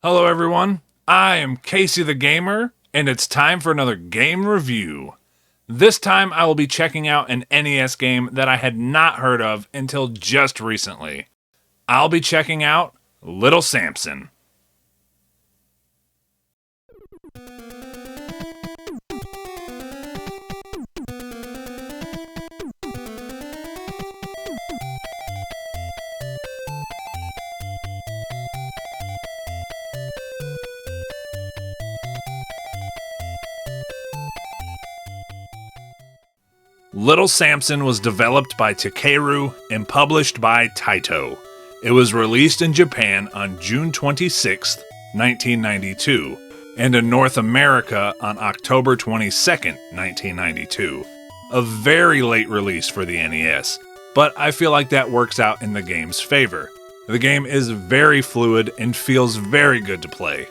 Hello everyone, I am Casey the Gamer, and it's time for another game review. This time I will be checking out an NES game that I had not heard of until just recently. I'll be checking out Little Samson. Little Samson was developed by Takeru and published by Taito. It was released in Japan on June 26, 1992, and in North America on October 22, 1992. A very late release for the NES, but I feel like that works out in the game's favor. The game is very fluid and feels very good to play.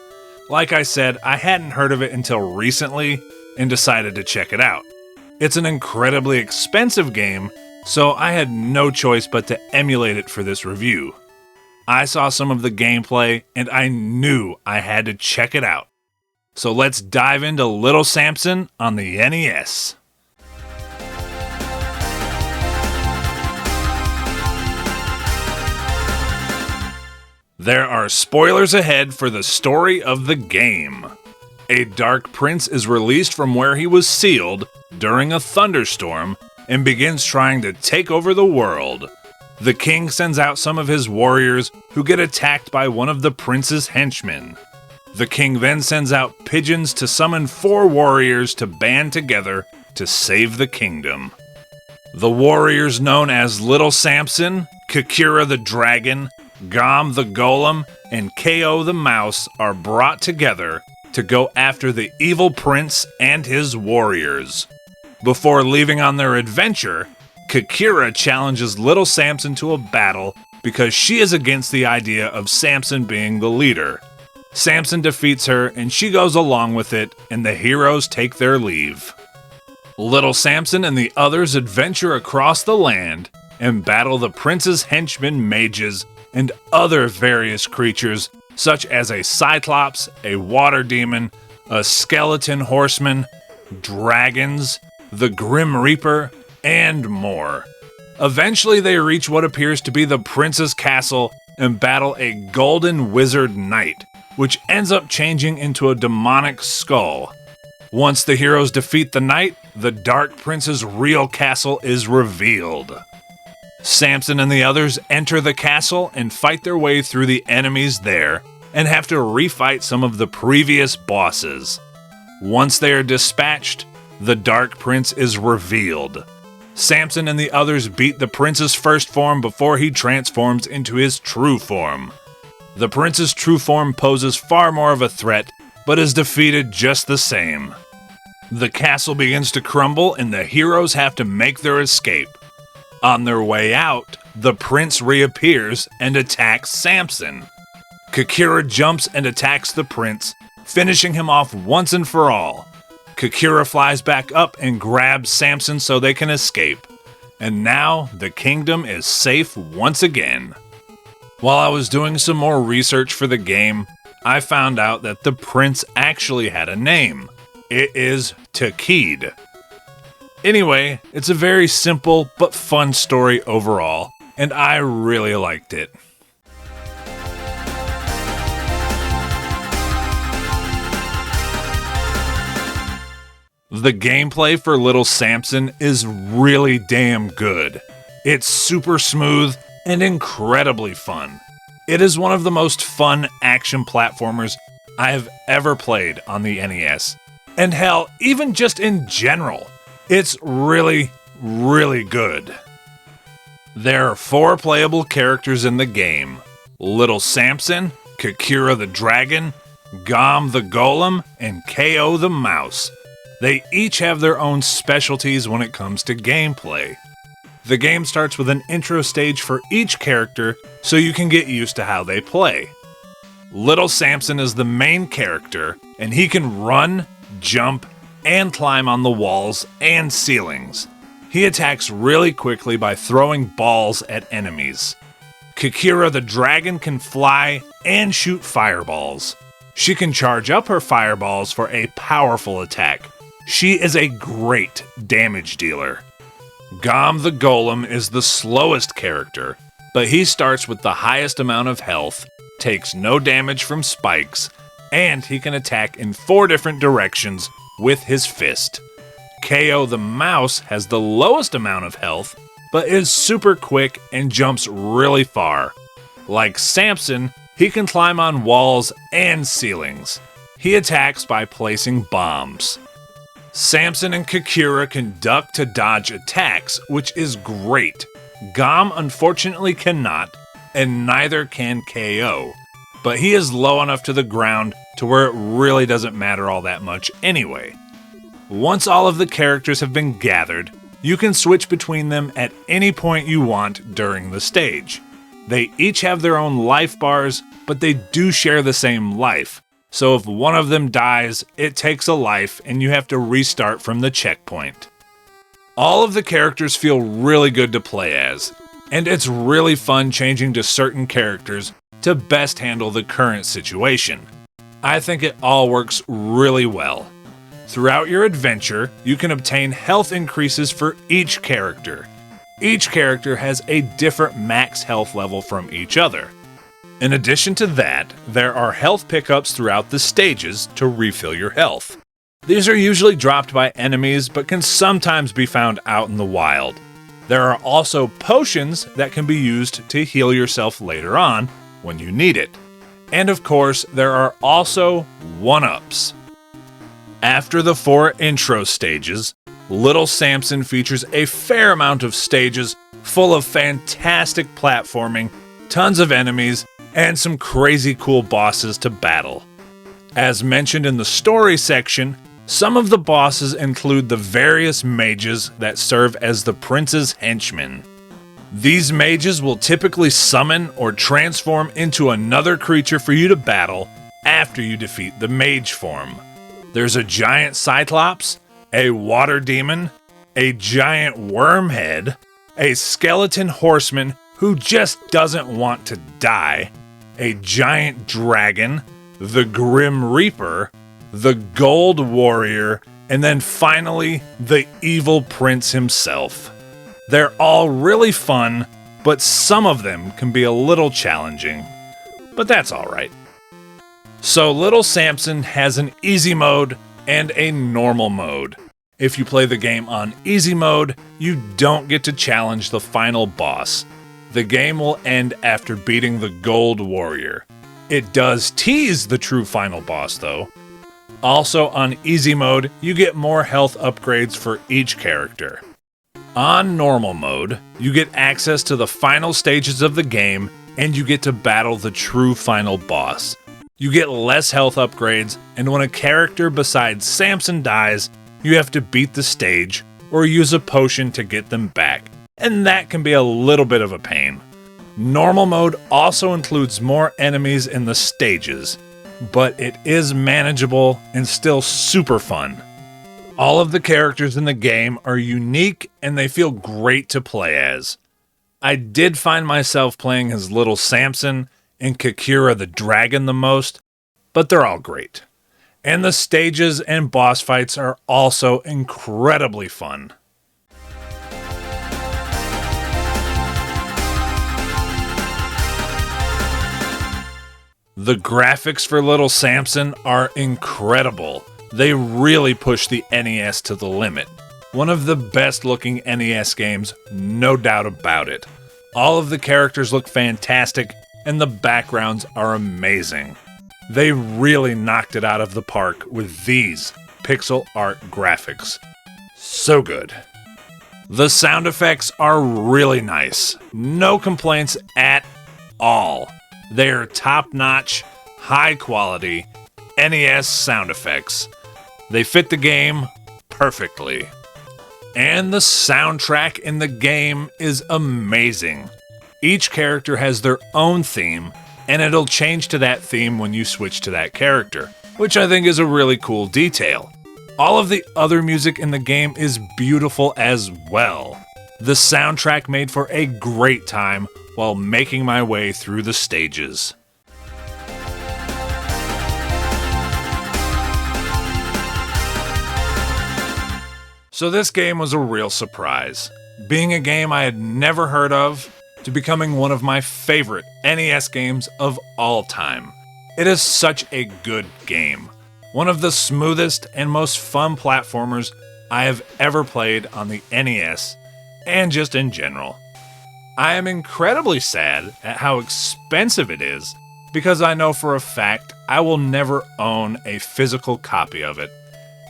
Like I said, I hadn't heard of it until recently and decided to check it out. It's an incredibly expensive game, so I had no choice but to emulate it for this review. I saw some of the gameplay, and I knew I had to check it out. So let's dive into Little Samson on the NES. There are spoilers ahead for the story of the game. A dark prince is released from where he was sealed during a thunderstorm and begins trying to take over the world. The king sends out some of his warriors who get attacked by one of the prince's henchmen. The king then sends out pigeons to summon 4 warriors to band together to save the kingdom. The warriors known as Little Samson, Takeru the dragon, Gom the golem, and Ko the mouse are brought together to go after the evil prince and his warriors. Before leaving on their adventure, Takeru challenges Little Samson to a battle because she is against the idea of Samson being the leader. Samson defeats her and she goes along with it, and the heroes take their leave. Little Samson and the others adventure across the land and battle the prince's henchmen, mages, and other various creatures such as a cyclops, a water demon, a skeleton horseman, dragons, the Grim Reaper, and more. Eventually they reach what appears to be the prince's castle and battle a golden wizard knight, which ends up changing into a demonic skull. Once the heroes defeat the knight, the dark prince's real castle is revealed. Samson and the others enter the castle and fight their way through the enemies there and have to refight some of the previous bosses. Once they are dispatched, the Dark Prince is revealed. Samson and the others beat the prince's first form before he transforms into his true form. The prince's true form poses far more of a threat, but is defeated just the same. The castle begins to crumble and the heroes have to make their escape. On their way out, the prince reappears and attacks Samson. Takeru jumps and attacks the prince, finishing him off once and for all. Takeru flies back up and grabs Samson so they can escape. And now, the kingdom is safe once again. While I was doing some more research for the game, I found out that the prince actually had a name. It is Takeru. Anyway, it's a very simple but fun story overall, and I really liked it. The gameplay for Little Samson is really damn good. It's super smooth and incredibly fun. It is one of the most fun action platformers I have ever played on the NES. And hell, even just in general. It's really, really good. There are 4 playable characters in the game. Little Samson, Takeru the dragon, Gom the golem, and Ko the mouse. They each have their own specialties when it comes to gameplay. The game starts with an intro stage for each character so you can get used to how they play. Little Samson is the main character, and he can run, jump, and climb on the walls and ceilings. He attacks really quickly by throwing balls at enemies. Takeru the dragon can fly and shoot fireballs. She can charge up her fireballs for a powerful attack. She is a great damage dealer. Gom the Golem is the slowest character, but he starts with the highest amount of health, takes no damage from spikes, and he can attack in 4 different directions with his fist. KO the Mouse has the lowest amount of health, but is super quick and jumps really far. Like Samson, he can climb on walls and ceilings. He attacks by placing bombs. Samson and Takeru can duck to dodge attacks, which is great. Gom unfortunately cannot, and neither can KO, but he is low enough to the ground to where it really doesn't matter all that much anyway. Once all of the characters have been gathered, you can switch between them at any point you want during the stage. They each have their own life bars, but they do share the same life. So if one of them dies, it takes a life and you have to restart from the checkpoint. All of the characters feel really good to play as, and it's really fun changing to certain characters to best handle the current situation. I think it all works really well. Throughout your adventure, you can obtain health increases for each character. Each character has a different max health level from each other. In addition to that, there are health pickups throughout the stages to refill your health. These are usually dropped by enemies, but can sometimes be found out in the wild. There are also potions that can be used to heal yourself later on when you need it. And of course, there are also 1-ups. After the 4 intro stages, Little Samson features a fair amount of stages full of fantastic platforming, tons of enemies, and some crazy cool bosses to battle. As mentioned in the story section, some of the bosses include the various mages that serve as the prince's henchmen. These mages will typically summon or transform into another creature for you to battle after you defeat the mage form. There's a giant cyclops, a water demon, a giant wormhead, a skeleton horseman who just doesn't want to die, a giant dragon, the Grim Reaper, the Gold Warrior, and then finally, the evil prince himself. They're all really fun, but some of them can be a little challenging. But that's alright. So Little Samson has an easy mode and a normal mode. If you play the game on easy mode, you don't get to challenge the final boss. The game will end after beating the Gold Warrior. It does tease the true final boss though. Also on easy mode, you get more health upgrades for each character. On normal mode, you get access to the final stages of the game and you get to battle the true final boss. You get less health upgrades, and when a character besides Samson dies, you have to beat the stage or use a potion to get them back, and that can be a little bit of a pain. Normal mode also includes more enemies in the stages, but it is manageable and still super fun. All of the characters in the game are unique and they feel great to play as. I did find myself playing as Little Samson and Takeru the Dragon the most, but they're all great. And the stages and boss fights are also incredibly fun. The graphics for Little Samson are incredible. They really push the NES to the limit. One of the best looking NES games, no doubt about it. All of the characters look fantastic, and the backgrounds are amazing. They really knocked it out of the park with these pixel art graphics. So good. The sound effects are really nice. No complaints at all. They're top-notch, high-quality NES sound effects. They fit the game perfectly. And the soundtrack in the game is amazing. Each character has their own theme, and it'll change to that theme when you switch to that character, which I think is a really cool detail. All of the other music in the game is beautiful as well. The soundtrack made for a great time while making my way through the stages. So this game was a real surprise. Being a game I had never heard of, to becoming one of my favorite NES games of all time. It is such a good game. One of the smoothest and most fun platformers I have ever played on the NES, and just in general. I am incredibly sad at how expensive it is, because I know for a fact I will never own a physical copy of it.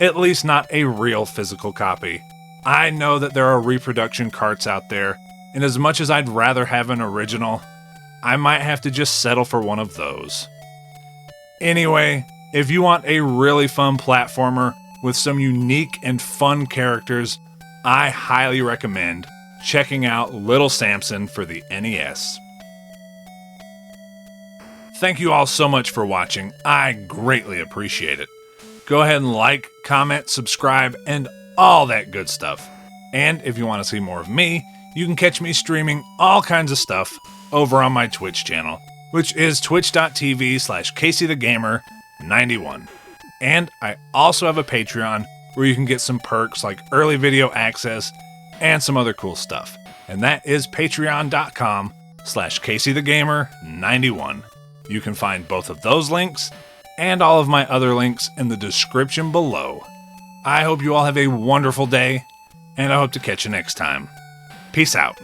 At least not a real physical copy. I know that there are reproduction carts out there, and as much as I'd rather have an original, I might have to just settle for one of those. Anyway, if you want a really fun platformer with some unique and fun characters, I highly recommend checking out Little Samson for the NES. Thank you all so much for watching. I greatly appreciate it. Go ahead and like, comment, subscribe, and all that good stuff. And if you want to see more of me, you can catch me streaming all kinds of stuff over on my Twitch channel, which is twitch.tv/CaseyTheGamer91. And I also have a Patreon where you can get some perks like early video access and some other cool stuff. And that is patreon.com/CaseyTheGamer91. You can find both of those links and all of my other links in the description below. I hope you all have a wonderful day, and I hope to catch you next time. Peace out.